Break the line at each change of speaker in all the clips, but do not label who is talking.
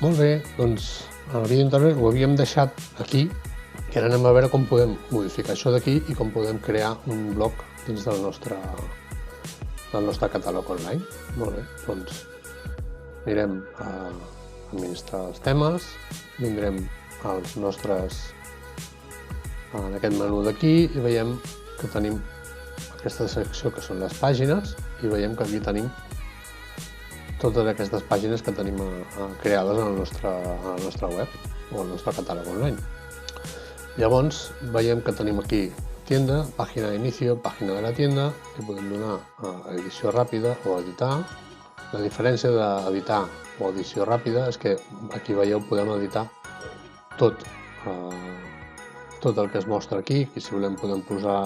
Molt bé, doncs en el vídeo anterior ho havíem deixat aquí i ara anem a veure com podem modificar això d'aquí i com podem crear un blog dins del nostre catàleg online. Molt bé, doncs anirem a administrar els temes, vindrem als nostres en aquest menú d'aquí i veiem que tenim aquesta secció que són les pàgines i veiem que aquí tenim totes aquestes pàgines que tenim creades en la nostra web o al nostre catàleg online. Llavors veiem que tenim aquí tienda, pàgina d'inici, pàgina de la tienda, que podem donar a edició ràpida o editar. La diferència d'editar o edició ràpida és que aquí veieu podem editar tot el que es mostra aquí. I si volem podem posar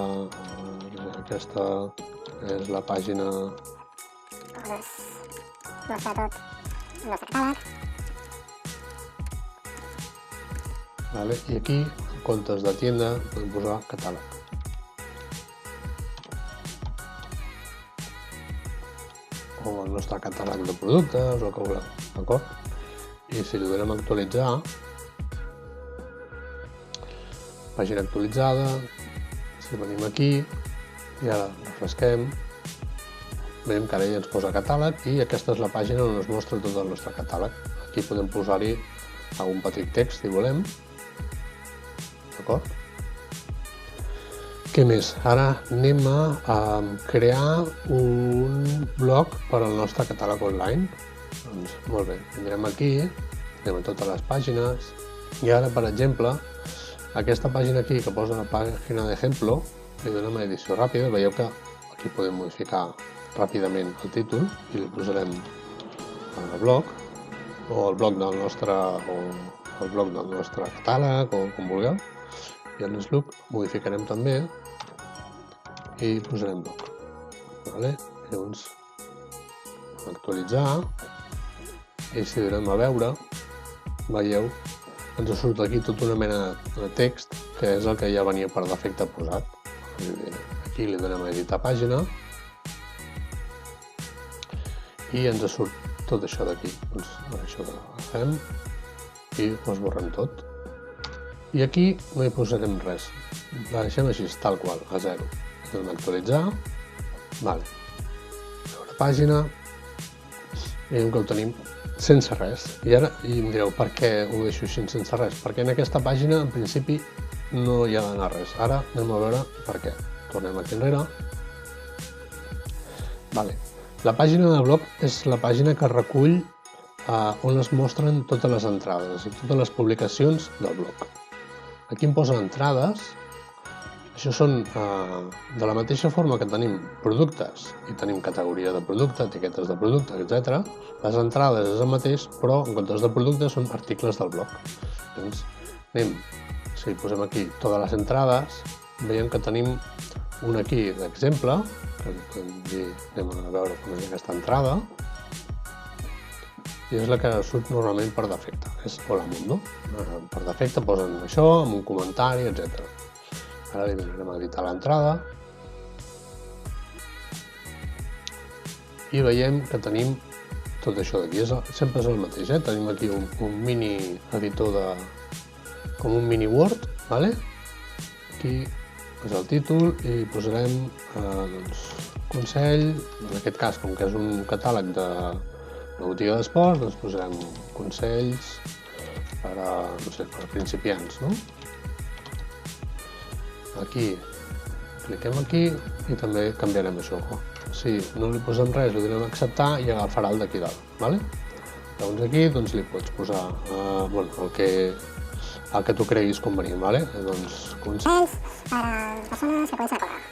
aquesta és la pàgina
mostra tot el nostre catàleg.
I aquí, en comptes de tienda, podem posar catàleg. O el nostre catàleg de productes, o el que volem, d'acord? I si li donem a actualitzar, pàgina actualitzada, si venim aquí i ara refresquem, veiem que ara ja ens posa catàleg i aquesta és la pàgina on es mostra tot el nostre catàleg. Aquí podem posar-hi algun petit text si volem. D'acord? Què més? Ara anem a crear un blog per al nostre catàleg online. Doncs molt bé, vindrem aquí, anem a totes les pàgines i ara, per exemple, aquesta pàgina aquí que posa la pàgina d'exemplo, li donem a edició ràpida, veieu que aquí podem modificar ràpidament el títol i li posarem el blog o el blog del nostre catàleg o com vulgueu i el sloop modificarem també i posarem blog. Llavors actualitzar i si donem a veure veieu ens surt aquí tota una mena de text que és el que ja venia per defecte posat. Aquí li donem a editar pàgina i ens surt tot això d'aquí. Doncs això ho agafem i ho esborrem tot. I aquí no hi posarem res. La deixem així, tal qual, a 0. Anem a actualitzar. Veure pàgina. Veiem que ho tenim sense res. I ara em direu, per què ho deixo així sense res? Perquè en aquesta pàgina, en principi, no hi ha d'anar res. Ara anem a veure per què. Tornem aquí enrere. La pàgina de blog és la pàgina que recull on es mostren totes les entrades i totes les publicacions del blog. Aquí em posa entrades. Això són de la mateixa forma que tenim productes i tenim categoria de producte, etiquetes de producte, etc. Les entrades és el mateix, però en comptes de productes són articles del blog. Doncs anem, si posem aquí totes les entrades, veiem que tenim un aquí d'exemple, que podem dir, anem a veure com és aquesta entrada, i és la que surt normalment per defecte, és Hola Mundo. Per defecte posen això, amb un comentari, etc. Ara li vindrem a editar l'entrada i veiem que tenim tot això d'aquí, sempre és el mateix, tenim aquí un mini editor com un mini Word, aquí és el títol i posarem consell, en aquest cas com que és un catàleg de botiga d'esports, doncs posarem consells per a principiants. Aquí cliquem aquí i també canviarem això. Si no li posem res, li donem a acceptar i agafarà el d'aquí dalt. Llavors aquí li pots posar el que tu creguis convenient. Doncs
consells per a persones que comencen a córrer.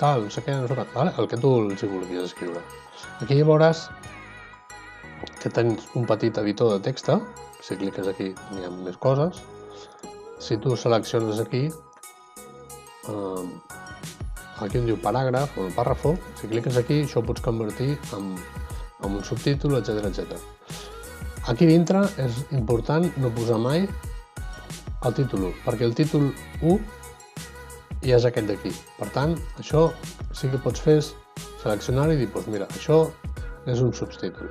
Tal, no sé què, el que tu els hi vulguis escriure. Aquí ja veuràs que tens un petit editor de text. Si cliques aquí hi ha més coses. Si tu selecciones aquí on diu paràgraf o pàrrafo, si cliques aquí això ho pots convertir en un subtítol, etc. Aquí dintre és important no posar mai el títol 1, perquè el títol 1 i és aquest d'aquí. Per tant, això sí que pots fer seleccionar i dir, doncs mira, això és un subtítol.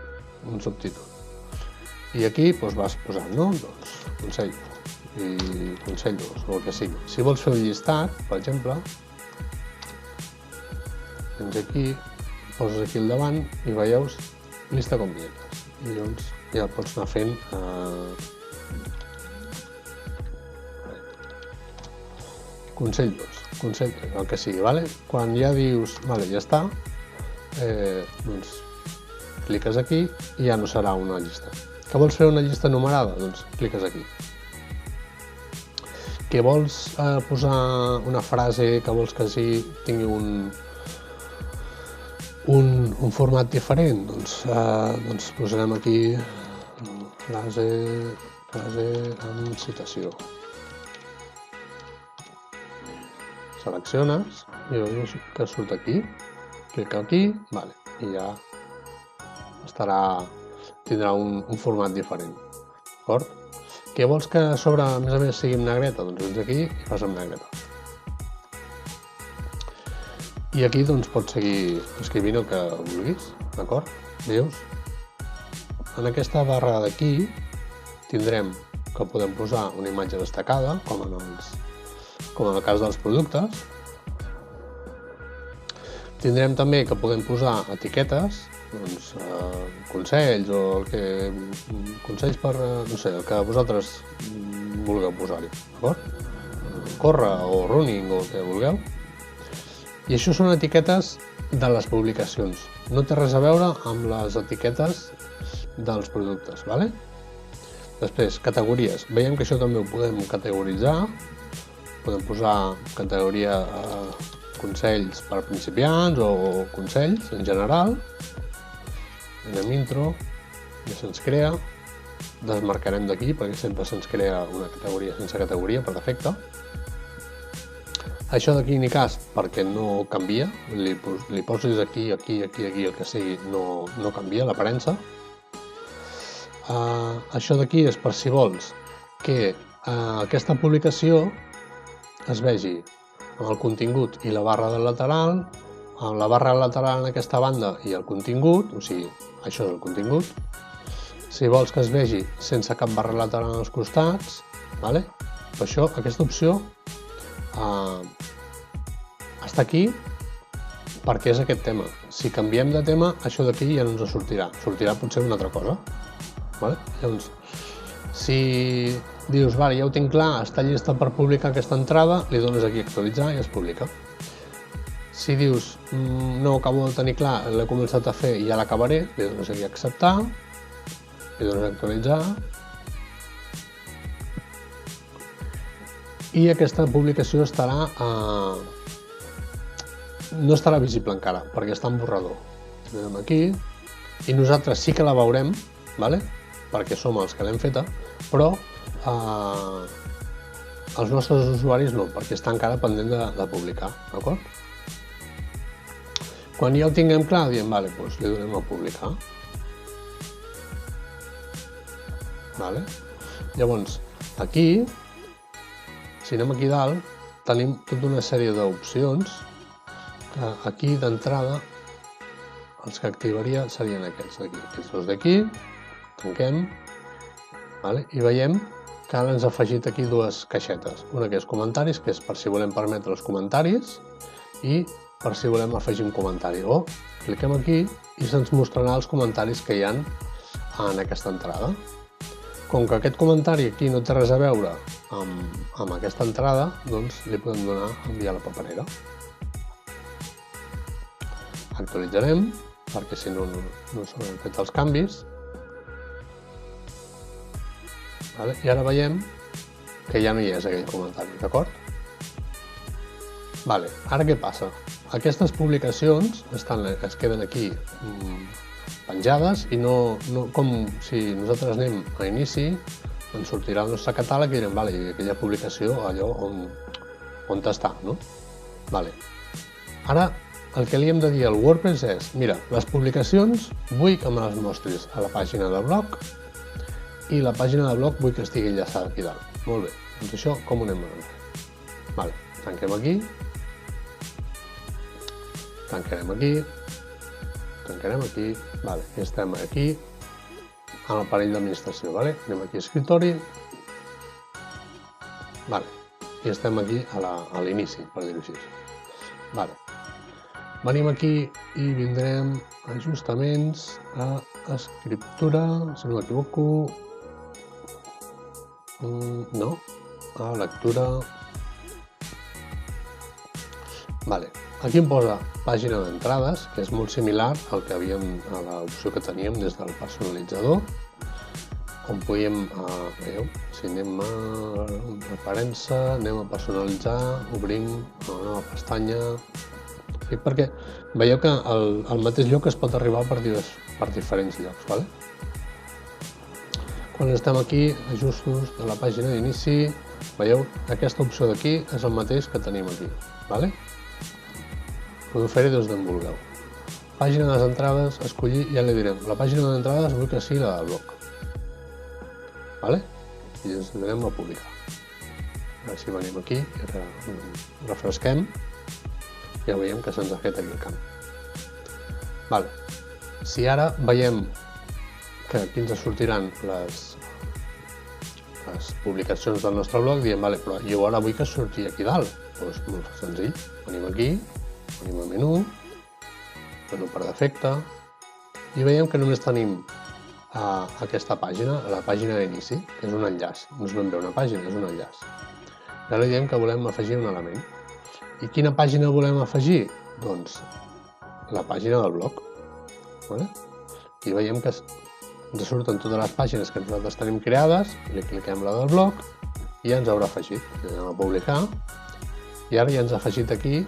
I aquí vas posant, no? Doncs consell i consell 2, o el que sigui. Si vols fer un llistat, per exemple, tens aquí, poses aquí al davant i veieu llista con vinyetes. I llavors ja el pots anar fent consell 2, consell 3, el que sigui, vale? Quan ja dius, vale, ja està, doncs cliques aquí i ja no serà una llista. Que vols fer una llista numerada? Doncs cliques aquí. Que vols posar una frase que vols que tingui un format diferent? Doncs posarem aquí frase amb citació. Selecciones i veus que surt aquí. Clica aquí, vale, i ja tindrà un format diferent, d'acord? Què vols que a sobre, a més, sigui en negreta? Doncs vens aquí i fas en negreta. I aquí pots seguir escrivint el que vulguis, d'acord? Veus? En aquesta barra d'aquí tindrem que podem posar una imatge destacada, com en el cas dels productes. Tindrem també que podem posar etiquetes, consells o consells per, no sé, el que vosaltres vulgueu posar-hi, d'acord? Córrer o running o el que vulgueu. I això són etiquetes de les publicacions. No té res a veure amb les etiquetes dels productes, vale? Després, categories. Veiem que això també ho podem categoritzar. Podem posar categoria consells per principiants o consells en general. Anem intro, ja se'ns crea, desmarcarem d'aquí perquè sempre se'ns crea una categoria sense categoria per defecte. Això d'aquí ni cas perquè no canvia, li posis aquí, el que sigui, no canvia l'aparença. Això d'aquí és per si vols que aquesta publicació es vegi amb el contingut i la barra del lateral, amb la barra lateral en aquesta banda i el contingut, o sigui, això és el contingut. Si vols que es vegi sense cap barra lateral als costats, vale? Per això aquesta opció està aquí perquè és aquest tema. Si canviem de tema, això d'aquí ja no ens sortirà. Sortirà potser una altra cosa. Vale? Llavors, si dius, vale, ja ho tinc clar, està llista per publicar aquesta entrada, li dones aquí a actualitzar i es publica. Si dius, no ho acabo de tenir clar, l'he començat a fer i ja l'acabaré, li dones aquí a acceptar, li dones a actualitzar i aquesta publicació no estarà visible encara perquè està en borrador. Anem aquí i nosaltres sí que la veurem, vale? Perquè som els que l'hem feta, però els nostres usuaris no, perquè està encara pendent de publicar, d'acord? Quan ja ho tinguem clar, diem, vale, doncs li donem a publicar. Vale? Llavors, aquí, si anem aquí dalt, tenim tota una sèrie d'opcions que aquí d'entrada els que activaria serien aquests d'aquí. Aquests dos d'aquí, tanquem, vale? I veiem que ara ens ha afegit aquí dues caixetes. Una que és comentaris, que és per si volem permetre els comentaris, i per si volem afegir un comentari. O cliquem aquí i se'ns mostrarà els comentaris que hi ha en aquesta entrada. Com que aquest comentari aquí no té res a veure amb aquesta entrada, doncs li podem donar a enviar a la paperera. Actualitzarem, perquè si no s'han fet els canvis. I ara veiem que ja no hi és aquell comentari, d'acord? Ara què passa? Aquestes publicacions es queden aquí penjades i no com si nosaltres anem a inici, ens sortirà el nostre catàleg i direm, vale, aquella publicació allò on està, no? Ara el que li hem de dir al WordPress és, mira, les publicacions vull que me les mostris a la pàgina de blog i la pàgina de blog vull que estigui enllaçada aquí dalt. Molt bé, doncs això com ho anem a fer? Tanquem aquí, tancarem aquí, tancarem aquí, vale, i estem aquí en el panell d'administració, vale? Anem aquí a escriptori, vale, i estem aquí a l'inici, per dir-ho així. Vale. Venim aquí i vindrem a ajustaments, a escriptura, si no m'equivoco, no, a lectura. Vale. Aquí em posa pàgina d'entrades, que és molt similar al que havíem, a l'opció que teníem des del personalitzador, on podíem, veieu, si anem a aparença, anem a personalitzar, obrim una nova pestanya, perquè veieu que al mateix lloc es pot arribar per diferents llocs, vale? Quan estem aquí, ajustos de la pàgina d'inici, veieu, aquesta opció d'aquí és el mateix que tenim aquí, vale? Podeu fer-hi des d'on vulgueu. Pàgina de les entrades, escollir, ja li direm, la pàgina d'entrades vull que sigui la del blog. Vale? I ens anem a publicar. Ara si venim aquí, refresquem, ja veiem que se'ns ha fet aquí el camp. Vale. Si ara veiem que aquí ens sortiran les publicacions del nostre blog, diem, vale, però jo ara vull que surti aquí dalt. Doncs molt senzill, venim aquí, venim a menú per defecte, i veiem que només tenim aquesta pàgina, la pàgina d'inici, que és un enllaç. No és ben bé una pàgina, és un enllaç. I ara diem que volem afegir un element. I quina pàgina volem afegir? Doncs la pàgina del blog. I veiem que ens surten totes les pàgines que nosaltres tenim creades, li cliquem la del blog i ja ens haurà afegit. Anem a publicar i ara ja ens ha afegit aquí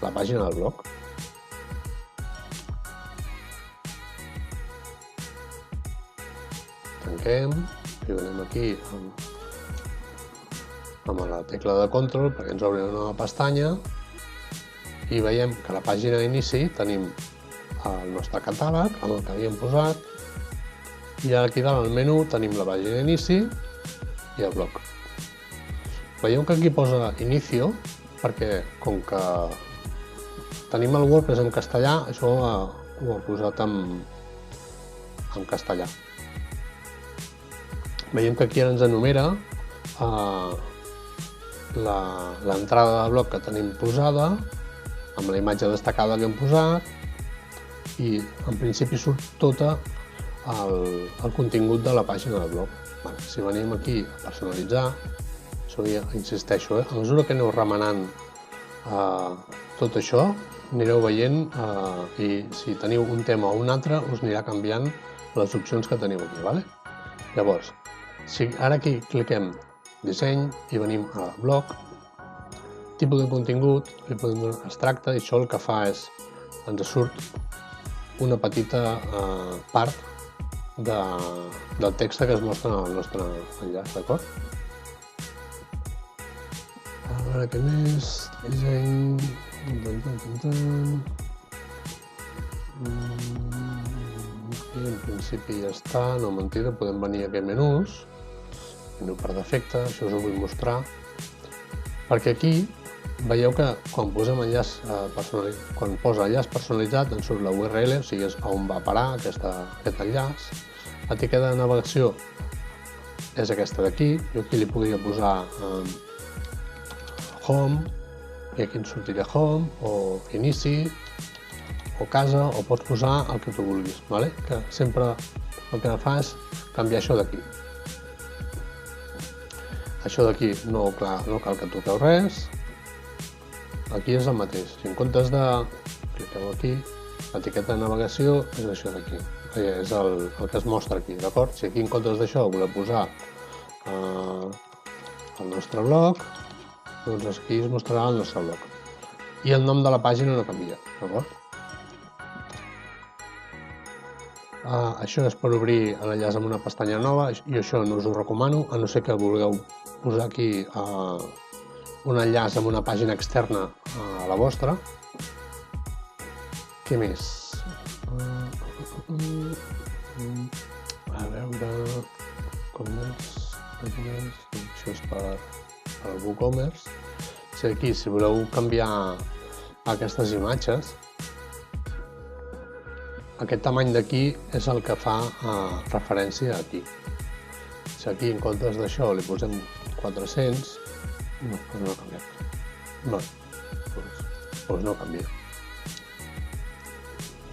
la pàgina del blog. Tanquem i venim aquí amb la tecla de control perquè ens obre una nova pestanya i veiem que a la pàgina d'inici tenim el nostre catàleg amb el que havíem posat i aquí dalt al menú tenim la pàgina d'inici i el blog. Veieu que aquí posa inicio perquè com que tenim el WordPress en castellà, això ho ha posat en castellà. Veiem que aquí ara ens enumera l'entrada del blog que tenim posada, amb la imatge destacada que hem posat, i en principi surt tot el contingut de la pàgina del blog. Si venim aquí a personalitzar, això ja insisteixo, a mesura que aneu remenant tot això, anireu veient i si teniu un tema o un altre us anirà canviant les opcions que teniu aquí. Llavors, si ara aquí cliquem disseny i venim a blog, tipus de contingut, li podem donar extracte i això el que fa és ens surt una petita part del text que es mostra en el nostre enllaç, d'acord? A veure què més, disseny... Aquí en principi ja està, no mentida, podem venir aquí a menús, menú per defecte, això us ho vull mostrar, perquè aquí veieu que quan posem enllaç personalitzat, quan posa enllaç personalitzat ens surt la URL, o sigui és on va parar aquest enllaç. L'etiqueta de navegació és aquesta d'aquí, jo aquí li podria posar home, i aquí ens sortirà home, o inici, o casa, o pots posar el que tu vulguis, que sempre el que fa és canviar això d'aquí. Això d'aquí no cal que toqueu res, aquí és el mateix, si en comptes de cliqueu aquí, l'etiqueta de navegació és això d'aquí, és el que es mostra aquí, d'acord? Si aquí en comptes d'això voleu posar el nostre blog, doncs aquí es mostrarà el nostre blog. I el nom de la pàgina no canvia, d'acord? Això és per obrir l'enllaç amb una pestanya nova i això no us ho recomano, a no ser que vulgueu posar aquí un enllaç amb una pàgina externa a la vostra. Què més? A veure... e-commerce, pàgines... Això és per al WooCommerce. Aquí, si voleu canviar aquestes imatges, aquest tamany d'aquí és el que fa referència aquí. Si aquí en comptes d'això li posem 400, no, doncs no ha canviat. No, doncs no canvia.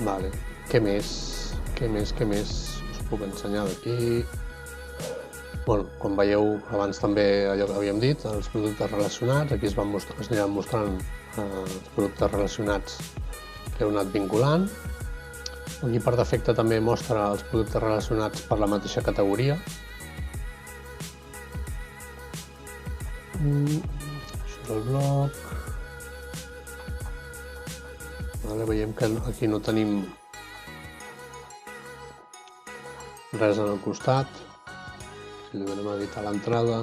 Vale, què més? Què més us puc ensenyar d'aquí? Bueno, com veieu, abans també allò que havíem dit, els productes relacionats, aquí es aniran mostrant els productes relacionats que heu anat vinculant. Aquí per defecte també mostra els productes relacionats per la mateixa categoria. Això és el bloc. Vale, veiem que aquí no tenim res en el costat. Si li donem a editar l'entrada.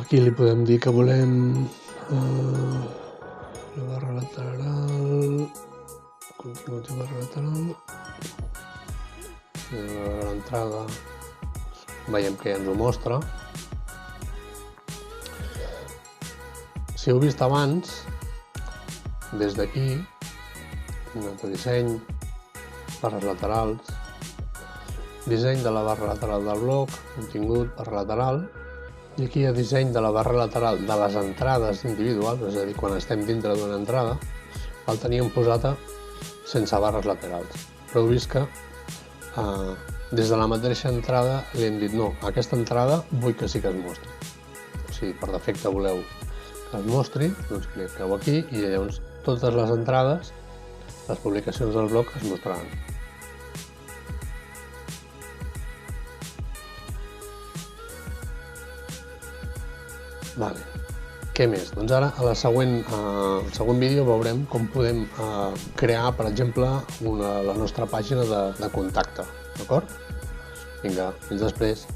Aquí li podem dir que volem la barra lateral, contingut i barra lateral. Si anem a veure l'entrada, veiem que ja ens ho mostra. Si heu vist abans, des d'aquí, de disseny, barres laterals, disseny de la barra lateral del bloc, contingut, barra lateral, i aquí hi ha disseny de la barra lateral de les entrades individuals, és a dir, quan estem dintre d'una entrada, el teníem posat sense barres laterals. Però heu vist que des de la mateixa entrada li hem dit no, aquesta entrada vull que sí que es mostri. O sigui, per defecte voleu que es mostri, doncs cliqueu aquí i llavors totes les entrades, les publicacions del blog es mostraran. Vale. Què més? Doncs ara, al següent vídeo veurem com podem crear, per exemple, la nostra pàgina de contacte. D'acord? Vinga, fins després.